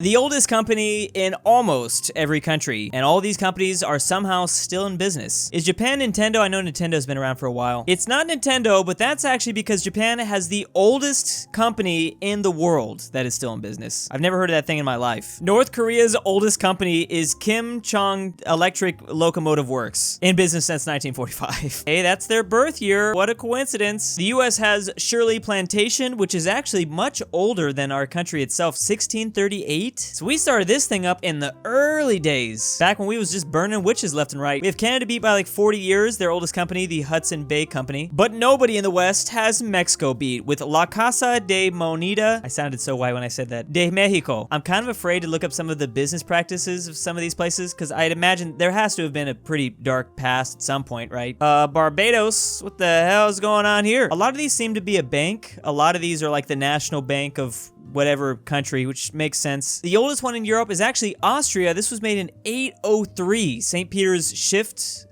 The oldest company in almost every country, and all these companies are somehow still in business. Is Japan Nintendo? I know Nintendo's been around for a while. It's not Nintendo, but that's actually because Japan has the oldest company in the world that is still in business. I've never heard of that thing in my life. North Korea's oldest company is Kim Chong Electric Locomotive Works, in business since 1945. Hey, that's their birth year. What a coincidence. The US has Shirley Plantation, which is actually much older than our country itself, 1638. So we started this thing up in the early days, back when we was just burning witches left and right. We have Canada beat by like 40 years, their oldest company, the Hudson Bay Company. But nobody in the West has Mexico beat with La Casa de Moneda. I sounded so white when I said that. De Mexico. I'm kind of afraid to look up some of the business practices of some of these places, because I'd imagine there has to have been a pretty dark past at some point, right? Barbados, what the hell is going on here? A lot of these seem to be a bank. A lot of these are like the national bank of whatever country, which makes sense. The oldest one in Europe is actually Austria. This was made in 803. St. Peter's Shift,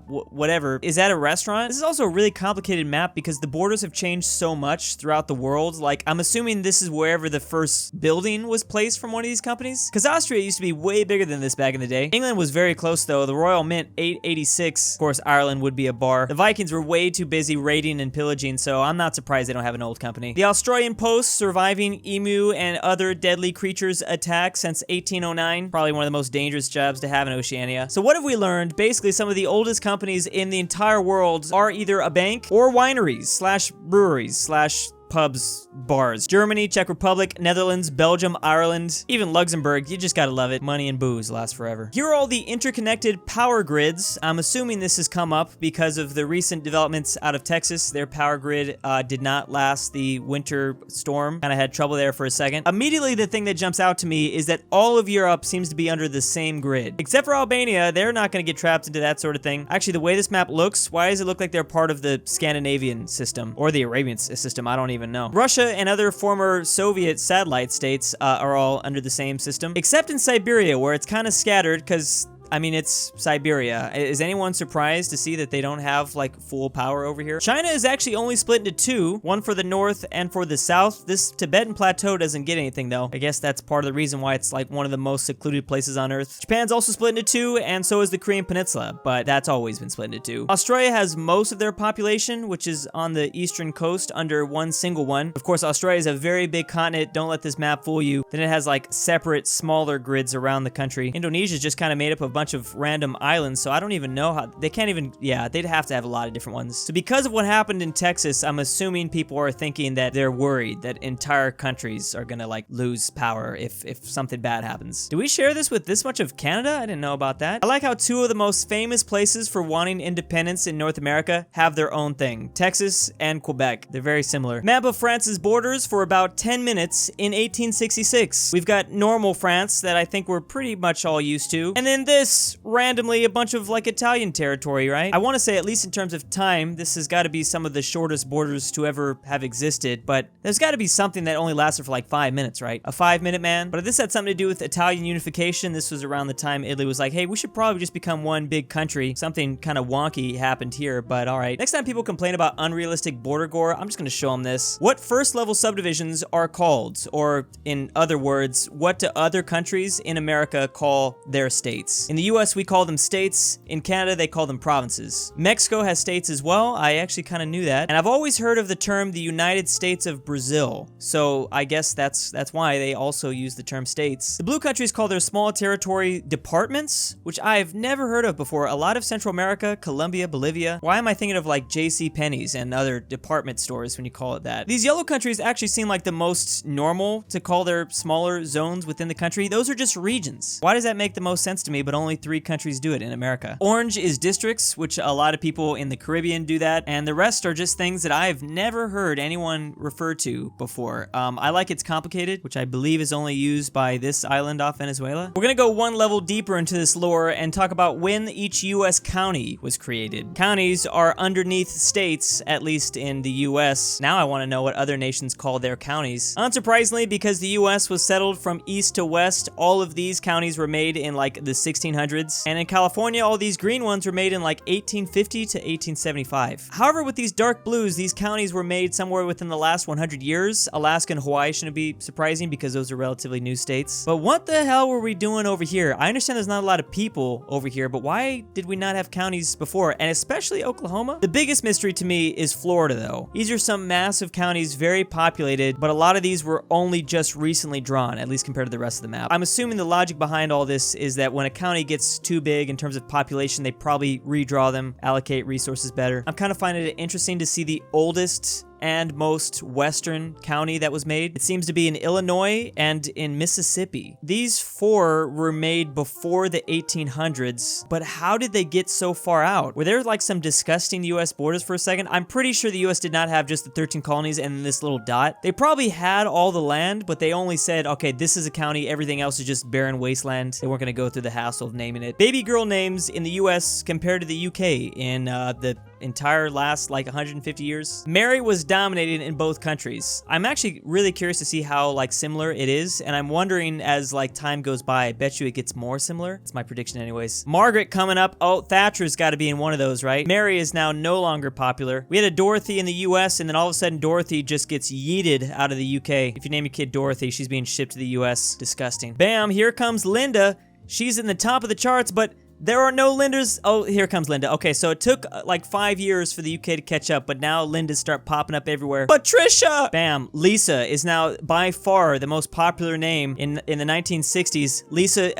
whatever. Is that a restaurant? This is also a really complicated map because the borders have changed so much throughout the world. Like, I'm assuming this is wherever the first building was placed from one of these companies. Because Austria used to be way bigger than this back in the day. England was very close though. The Royal Mint, 886. Of course, Ireland would be a bar. The Vikings were way too busy raiding and pillaging, so I'm not surprised they don't have an old company. The Australian Post, surviving emu and other deadly creatures attacks since 1809. Probably one of the most dangerous jobs to have in Oceania. So what have we learned? Basically, some of the oldest companies in the entire world are either a bank or wineries slash breweries slash pubs, bars. Germany, Czech Republic, Netherlands, Belgium, Ireland, even Luxembourg. You just gotta love it. Money and booze last forever. Here are all the interconnected power grids. I'm assuming this has come up because of the recent developments out of Texas. Their power grid did not last the winter storm. Kind of had trouble there for a second. Immediately, the thing that jumps out to me is that all of Europe seems to be under the same grid. Except for Albania, they're not gonna get trapped into that sort of thing. Actually, the way this map looks, why does it look like they're part of the Scandinavian system? Or the Arabian system, I don't even know. Russia and other former Soviet satellite states are all under the same system, except in Siberia, where it's kind of scattered because, I mean, it's Siberia. Is anyone surprised to see that they don't have, like, full power over here? China is actually only split into two, one for the north and for the south. This Tibetan plateau doesn't get anything, though. I guess that's part of the reason why it's, like, one of the most secluded places on Earth. Japan's also split into two, and so is the Korean Peninsula, but that's always been split into two. Australia has most of their population, which is on the eastern coast, under one single one. Of course, Australia is a very big continent. Don't let this map fool you. Then it has, like, separate, smaller grids around the country. Indonesia is just kind of made up of bunch of random islands, so I don't even know how they can't even, yeah, they'd have to have a lot of different ones. So because of what happened in Texas, I'm assuming people are thinking that they're worried that entire countries are gonna like lose power if something bad happens. Do we share this with this much of Canada? I didn't know about that. I like how two of the most famous places for wanting independence in North America have their own thing. Texas and Quebec. They're very similar. Map of France's borders for about 10 minutes in 1866. We've got normal France that I think we're pretty much all used to. And then this randomly a bunch of like Italian territory, right? I want to say, at least in terms of time, this has got to be some of the shortest borders to ever have existed, but there's got to be something that only lasted for like 5 minutes, right? A 5-minute man. But if this had something to do with Italian unification, this was around the time Italy was like, hey, we should probably just become one big country. Something kind of wonky happened here, but all right. Next time people complain about unrealistic border gore, I'm just going to show them this. What first level subdivisions are called? Or in other words, what do other countries in America call their states? In the US, we call them states. In Canada, they call them provinces. Mexico has states as well. I actually kind of knew that. And I've always heard of the term the United States of Brazil. So I guess that's why they also use the term states. The blue countries call their small territory departments, which I've never heard of before. A lot of Central America, Colombia, Bolivia. Why am I thinking of like J.C. Penney's and other department stores when you call it that? These yellow countries actually seem like the most normal to call their smaller zones within the country. Those are just regions. Why does that make the most sense to me, but only 3 countries do it in America? Orange is districts, which a lot of people in the Caribbean do that, and the rest are just things that I've never heard anyone refer to before. I like it's complicated, which I believe is only used by this island off Venezuela. We're gonna go one level deeper into this lore and talk about when each US county was created. Counties are underneath states, at least in the US. Now I want to know what other nations call their counties. Unsurprisingly, because the US was settled from east to west, all of these counties were made in like the 1600s 1800s. And in California, all these green ones were made in like 1850 to 1875. However, with these dark blues, these counties were made somewhere within the last 100 years. Alaska and Hawaii shouldn't be surprising because those are relatively new states. But what the hell were we doing over here? I understand there's not a lot of people over here, but why did we not have counties before? And especially Oklahoma? The biggest mystery to me is Florida, though. These are some massive counties, very populated, but a lot of these were only just recently drawn, at least compared to the rest of the map. I'm assuming the logic behind all this is that when a county gets too big in terms of population, they probably redraw them, allocate resources better. I'm kind of finding it interesting to see the oldest and most western county that was made. It seems to be in Illinois and in Mississippi. These 4 were made before the 1800s, but how did they get so far out? Were there like some disgusting US borders for a second? I'm pretty sure the US did not have just the 13 colonies and this little dot. They probably had all the land, but they only said, okay, this is a county, everything else is just barren wasteland. They weren't gonna go through the hassle of naming it. Baby girl names in the US compared to the UK in the entire last like 150 years. Mary was dominating in both countries. I'm actually really curious to see how like similar it is, and I'm wondering as like time goes by, I bet you it gets more similar. It's my prediction anyways. Margaret coming up. Oh, Thatcher's got to be in one of those, right? Mary is now no longer popular. We had a Dorothy in the US, and then all of a sudden Dorothy just gets yeeted out of the UK. If you name your kid Dorothy, she's being shipped to the US. Disgusting. Bam, here comes Linda. She's in the top of the charts, but there are no Lindas. Oh, here comes Linda. Okay, so it took like 5 years for the UK to catch up, but now Lindas start popping up everywhere. Patricia! Bam. Lisa is now by far the most popular name in the 1960s. Lisa,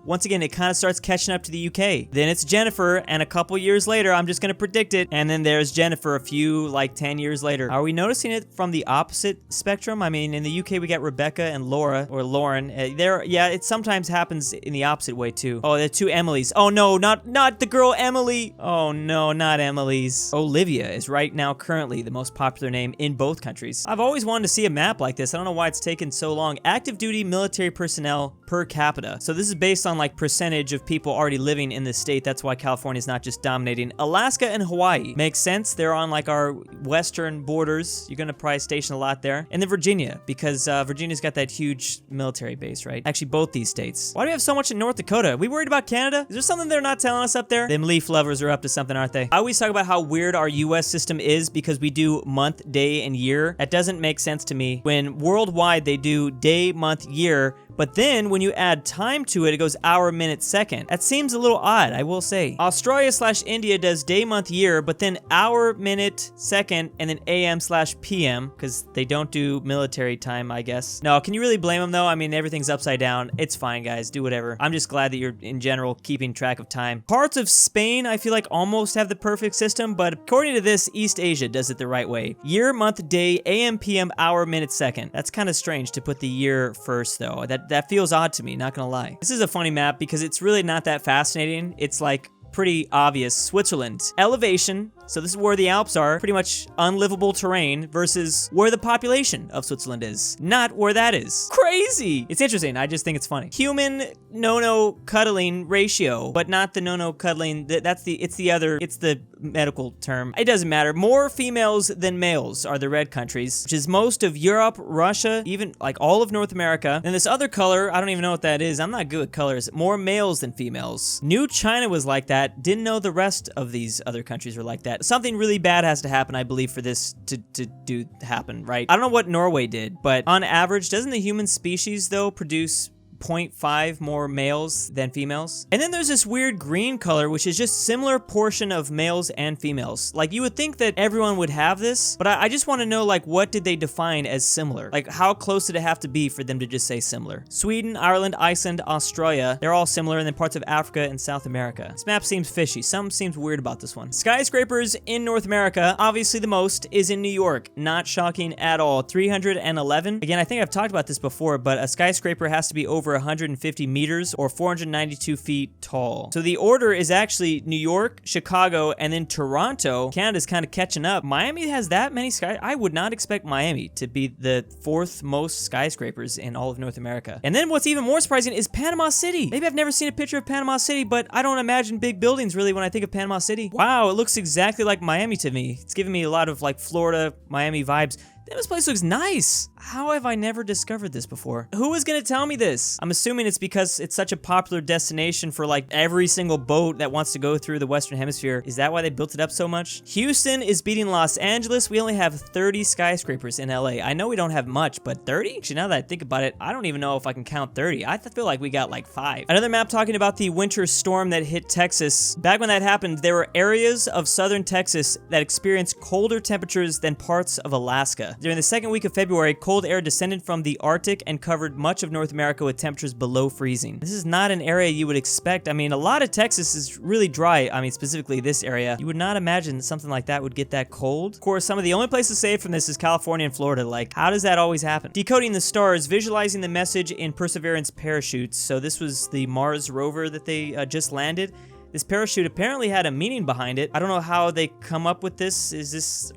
once again, it kind of starts catching up to the UK. Then it's Jennifer, and a couple years later, I'm just going to predict it, and then there's Jennifer a few, like 10 years later. Are we noticing it from the opposite spectrum? I mean, in the UK, we got Rebecca and Laura, or Lauren. Yeah, it sometimes happens in the opposite way, too. Oh, there are 2 Emilys. Oh no, not the girl Emily. Oh no, not Emily's. Olivia is right now currently the most popular name in both countries. I've always wanted to see a map like this. I don't know why it's taken so long. Active duty military personnel per capita. So this is based on like percentage of people already living in this state. That's why California is not just dominating. Alaska and Hawaii makes sense. They're on like our western borders. You're gonna probably station a lot there. And then Virginia, because Virginia's got that huge military base, right? Actually, both these states. Why do we have so much in North Dakota? Are we worried about Canada? Is there something they're not telling us up there? Them leaf lovers are up to something, aren't they? I always talk about how weird our US system is because we do month, day, and year. That doesn't make sense to me. When worldwide they do day, month, year, but then when you add time to it, it goes hour, minute, second. That seems a little odd, I will say. Australia/India does day, month, year, but then hour, minute, second, and then AM/PM, because they don't do military time, I guess. No, can you really blame them though? I mean, everything's upside down. It's fine, guys. Do whatever. I'm just glad that you're, in general, keeping track of time. Parts of Spain, I feel like almost have the perfect system, but according to this, East Asia does it the right way. Year, month, day, AM, PM, hour, minute, second. That's kind of strange to put the year first, though. That feels odd to me, not gonna lie. This is a funny map because it's really not that fascinating. It's like pretty obvious. Switzerland. Elevation. So this is where the Alps are, pretty much unlivable terrain, versus where the population of Switzerland is, not where that is. Crazy! It's interesting, I just think it's funny. Human no-no cuddling ratio, but not the no-no cuddling, it's the medical term. It doesn't matter. More females than males are the red countries, which is most of Europe, Russia, even like all of North America. And this other color, I don't even know what that is. I'm not good with colors. More males than females. Knew China was like that. Didn't know the rest of these other countries were like that. Something really bad has to happen, I believe, for this to happen, right? I don't know what Norway did, but on average, doesn't the human species, though, produce 0.5 more males than females? And then there's this weird green color, which is just similar portion of males and females. Like, you would think that everyone would have this, but I just want to know, like, what did they define as similar? Like, how close did it have to be for them to just say similar? Sweden, Ireland, Iceland, Australia, they're all similar, and then parts of Africa and South America. This map seems fishy. Something seems weird about this one. Skyscrapers in North America, obviously the most is in New York. Not shocking at all. 311. Again, I think I've talked about this before, but a skyscraper has to be over 150 meters or 492 feet tall. So the order is actually New York, Chicago, and then Toronto. Canada's kind of catching up. Miami has that many I would not expect Miami to be the 4th most skyscrapers in all of North America. And then what's even more surprising is Panama City. Maybe I've never seen a picture of Panama City, but I don't imagine big buildings really when I think of Panama City. Wow, it looks exactly like Miami to me. It's giving me a lot of like Florida, Miami vibes. Damn, this place looks nice. How have I never discovered this before? Who is gonna tell me this? I'm assuming it's because it's such a popular destination for like every single boat that wants to go through the Western Hemisphere. Is that why they built it up so much? Houston is beating Los Angeles. We only have 30 skyscrapers in LA. I know we don't have much, but 30? Actually, now that I think about it, I don't even know if I can count 30. I feel like we got like 5. Another map talking about the winter storm that hit Texas. Back when that happened, there were areas of southern Texas that experienced colder temperatures than parts of Alaska. During the second week of February, cold air descended from the Arctic and covered much of North America with temperatures below freezing. This is not an area you would expect. I mean, a lot of Texas is really dry. I mean, specifically this area. You would not imagine something like that would get that cold. Of course, some of the only places saved from this is California and Florida. Like, how does that always happen? Decoding the stars, visualizing the message in Perseverance parachutes. So this was the Mars rover that they just landed. This parachute apparently had a meaning behind it. I don't know how they come up with this.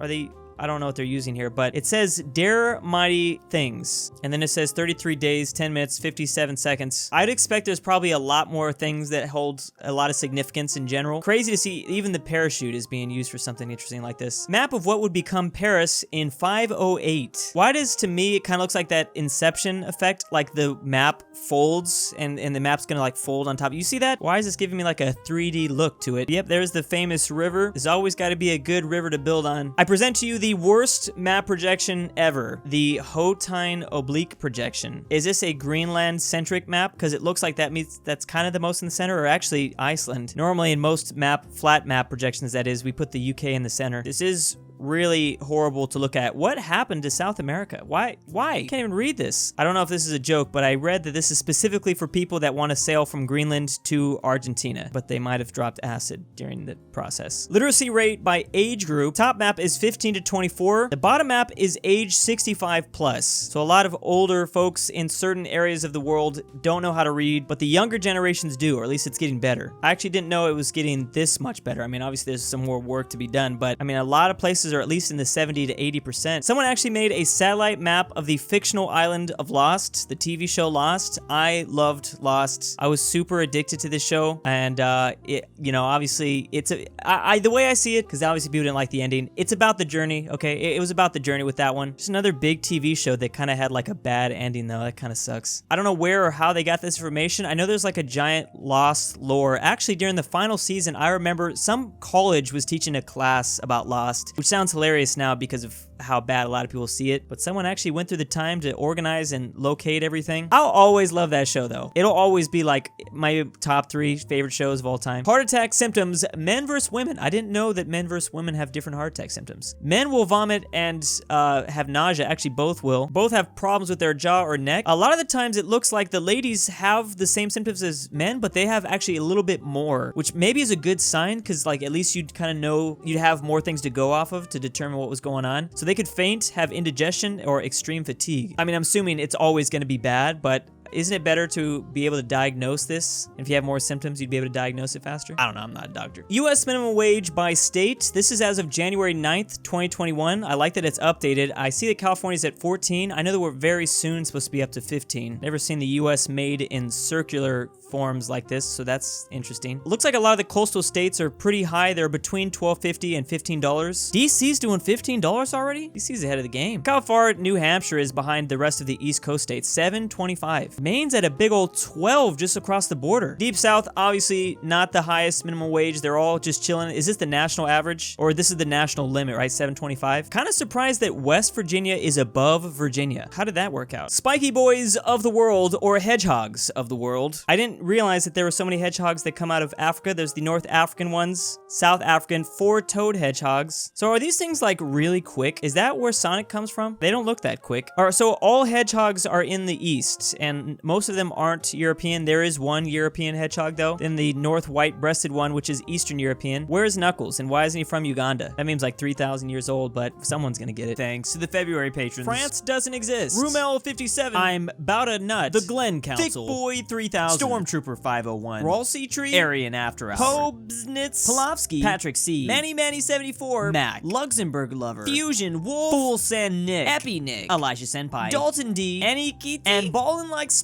I don't know what they're using here, but it says, dare mighty things. And then it says 33 days, 10 minutes, 57 seconds. I'd expect there's probably a lot more things that hold a lot of significance in general. Crazy to see even the parachute is being used for something interesting like this. Map of what would become Paris in 508. Why does, to me, it kind of looks like that Inception effect, like the map folds and the map's gonna like fold on top. You see that? Why is this giving me like a 3D look to it? Yep, there's the famous river. There's always gotta be a good river to build on. I present to you the worst map projection ever, the Hotine oblique projection. Is this a Greenland-centric map? Because it looks like that means that's kind of the most in the center, or actually Iceland. Normally in most flat map projections, that is, we put the UK in the center. This is really horrible to look at. What happened to South America? Why? I can't even read this. I don't know if this is a joke, but I read that this is specifically for people that want to sail from Greenland to Argentina, but they might have dropped acid during the process. Literacy rate by age group. Top map is 15 to 24. The bottom map is age 65 plus. So a lot of older folks in certain areas of the world don't know how to read, but the younger generations do, or at least it's getting better. I actually didn't know it was getting this much better. I mean, obviously there's some more work to be done, but I mean, a lot of places are at least in the 70 to 80%. Someone actually made a satellite map of the fictional island of Lost, the TV show Lost. I loved Lost. I was super addicted to this show, and obviously it's the way I see it, because obviously people didn't like the ending. It's about the journey, okay? It was about the journey with that one. Just another big TV show that kind of had like a bad ending though. That kind of sucks. I don't know where or how they got this information. I know there's like a giant Lost lore. Actually, during the final season, I remember some college was teaching a class about Lost, which sounds hilarious now because of how bad a lot of people see it, but someone actually went through the time to organize and locate everything. I'll always love that show though. It'll always be like my top 3 favorite shows of all time. Heart attack symptoms, men versus women. I didn't know that men versus women have different heart attack symptoms. Men will vomit and have nausea. Actually, both will. Both have problems with their jaw or neck. A lot of the times it looks like the ladies have the same symptoms as men, but they have actually a little bit more, which maybe is a good sign, because like at least you'd kind of know, you'd have more things to go off of to determine what was going on. So they could faint, have indigestion, or extreme fatigue. I mean, I'm assuming it's always going to be bad, but isn't it better to be able to diagnose this? If you have more symptoms, you'd be able to diagnose it faster? I don't know, I'm not a doctor. US minimum wage by state. This is as of January 9th, 2021. I like that it's updated. I see that California's at 14. I know that we're very soon supposed to be up to 15. Never seen the US made in circular forms like this, so that's interesting. Looks like a lot of the coastal states are pretty high. They're between $12.50 and $15. DC's doing $15 already? DC's ahead of the game. How far New Hampshire is behind the rest of the East Coast states? $7.25. Maine's at a big old 12 just across the border. Deep South, obviously not the highest minimum wage. They're all just chilling. Is this the national average? Or this is the national limit, right? $7.25. Kind of surprised that West Virginia is above Virginia. How did that work out? Spiky boys of the world, or hedgehogs of the world. I didn't realize that there were so many hedgehogs that come out of Africa. There's the North African ones, South African, 4-toed hedgehogs. So are these things like really quick? Is that where Sonic comes from? They don't look that quick. All right, so all hedgehogs are in the East, and most of them aren't European. There is one European hedgehog though. Then the North white-breasted one, which is Eastern European. Where is Knuckles, and why isn't he from Uganda? That meme's like 3,000 years old, but someone's gonna get it. Thanks to the February patrons. France doesn't exist. Rumel 57. I'm about a nut. The Glen Council. Thick Boy 3000. Stormtrooper 501. RalseiTree. AryanAfterHours. Pobsnitz. Pelovski. Patrick C. Manny 74. Mac. LuxembourgLover. FusionWolf. Full Send Nick. EpiNick. Elijah Senpai. Dalton D. Anikit. And BallinLikeStalin.